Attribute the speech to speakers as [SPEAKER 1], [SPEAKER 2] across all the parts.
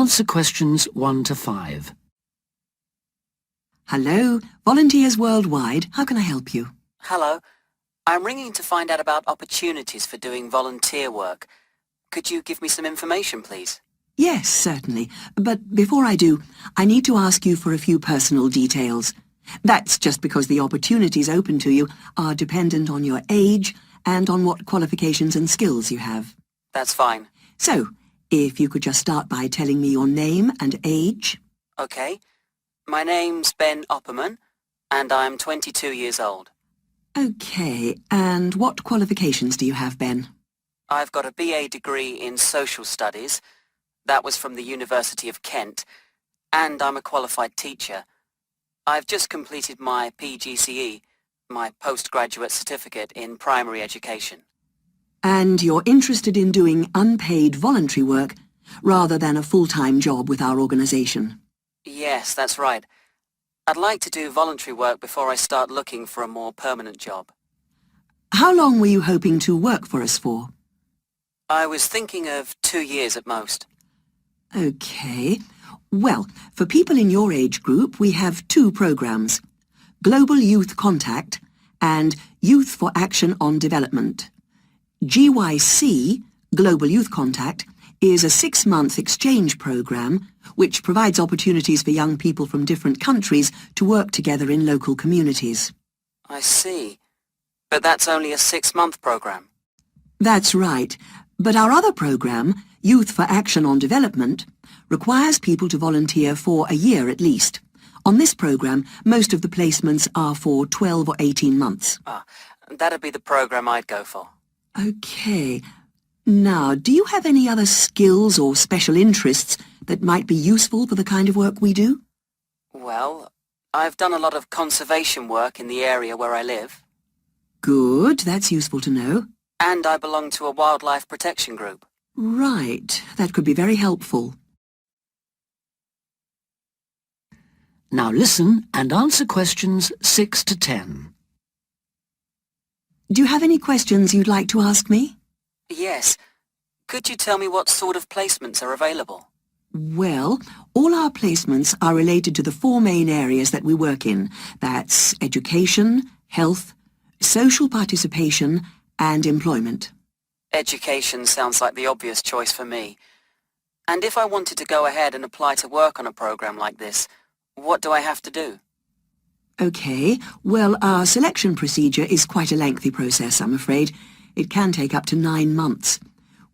[SPEAKER 1] answer questions 1 to 5.
[SPEAKER 2] Hello, Volunteers Worldwide. How can I help you?
[SPEAKER 3] Hello. I'm ringing to find out about opportunities for doing volunteer work. Could you give me some information, please?
[SPEAKER 2] Yes, certainly. But before I do, I need to ask you for a few personal details. That's just because the opportunities open to you are dependent on your age and on what qualifications and skills you have.
[SPEAKER 3] That's fine.
[SPEAKER 2] So, if you could just start by telling me your name and age.
[SPEAKER 3] Okay. My name's Ben Opperman, and I'm 22 years old.
[SPEAKER 2] Okay, and what qualifications do you have, Ben?
[SPEAKER 3] I've got a BA degree in Social Studies. That was from the University of Kent, and I'm a qualified teacher. I've just completed my PGCE, my postgraduate certificate in primary education.
[SPEAKER 2] And you're interested in doing unpaid voluntary work rather than a full-time job with our organisation?
[SPEAKER 3] Yes, that's right. I'd like to do voluntary work before I start looking for a more permanent job.
[SPEAKER 2] How long were you hoping to work for us for?
[SPEAKER 3] I was thinking of 2 years at most.
[SPEAKER 2] Okay. Well, for people in your age group, we have 2 programs: Global Youth Contact and Youth for Action on Development. GYC, Global Youth Contact, is a 6-month exchange program which provides opportunities for young people from different countries to work together in local communities.
[SPEAKER 3] I see. But that's only a 6-month program.
[SPEAKER 2] That's right. But our other program, Youth for Action on Development, requires people to volunteer for a year at least. On this program, most of the placements are for 12 or 18 months.
[SPEAKER 3] That'd be the program I'd go for.
[SPEAKER 2] Okay. Now, do you have any other skills or special interests that might be useful for the kind of work we do?
[SPEAKER 3] Well, I've done a lot of conservation work in the area where I live.
[SPEAKER 2] Good, that's useful to know.
[SPEAKER 3] And I belong to a wildlife protection group.
[SPEAKER 2] Right, that could be very helpful.
[SPEAKER 1] Now listen and answer questions 6 to 10.
[SPEAKER 2] Do you have any questions you'd like to ask me?
[SPEAKER 3] Yes. Could you tell me what sort of placements are available?
[SPEAKER 2] Well, all our placements are related to the 4 main areas that we work in. That's education, health, social participation, and employment.
[SPEAKER 3] Education sounds like the obvious choice for me. And if I wanted to go ahead and apply to work on a program like this, what do I have to do?
[SPEAKER 2] Okay, well, our selection procedure is quite a lengthy process, I'm afraid. It can take up to 9 months.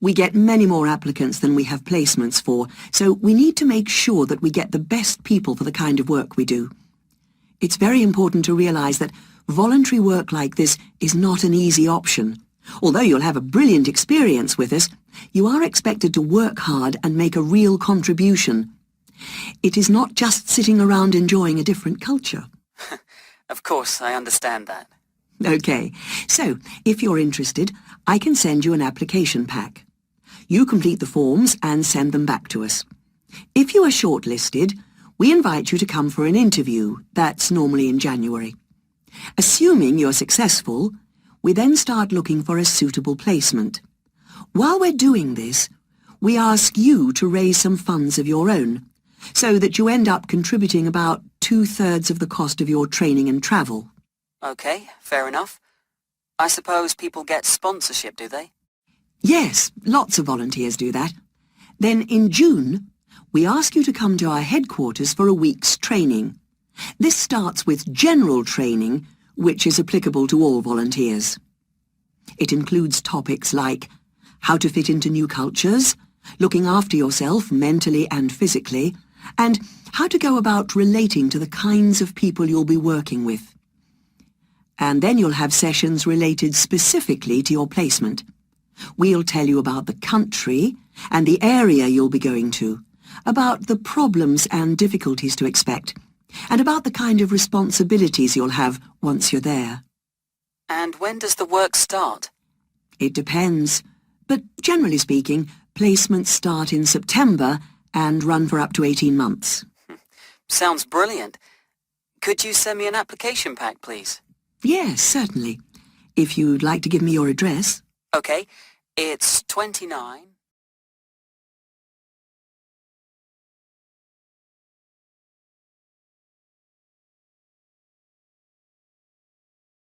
[SPEAKER 2] We get many more applicants than we have placements for, so we need to make sure that we get the best people for the kind of work we do. It's very important to realise that voluntary work like this is not an easy option. Although you'll have a brilliant experience with us, you are expected to work hard and make a real contribution. It is not just sitting around enjoying a different culture.
[SPEAKER 3] Of course, I understand that.
[SPEAKER 2] Okay, so if you're interested, I can send you an application pack. You complete the forms and send them back to us. If you are shortlisted, we invite you to come for an interview. That's normally in January. Assuming you're successful, we then start looking for a suitable placement. While we're doing this, we ask you to raise some funds of your own, so that you end up contributing about 2/3 of the cost of your training and travel.
[SPEAKER 3] Okay, fair enough. I suppose people get sponsorship, do they?
[SPEAKER 2] Yes, lots of volunteers do that. Then in June, we ask you to come to our headquarters for a week's training. This starts with general training, which is applicable to all volunteers. It includes topics like how to fit into new cultures, looking after yourself mentally and physically, and how to go about relating to the kinds of people you'll be working with. And then you'll have sessions related specifically to your placement. We'll tell you about the country and the area you'll be going to, about the problems and difficulties to expect, and about the kind of responsibilities you'll have once you're there.
[SPEAKER 3] And when does the work start?
[SPEAKER 2] It depends, but generally speaking, placements start in September and run for up to 18 months.
[SPEAKER 3] Sounds brilliant. Could you send me an application pack, please?
[SPEAKER 2] Yes, certainly. If you'd like to give me your address.
[SPEAKER 3] Okay, it's 29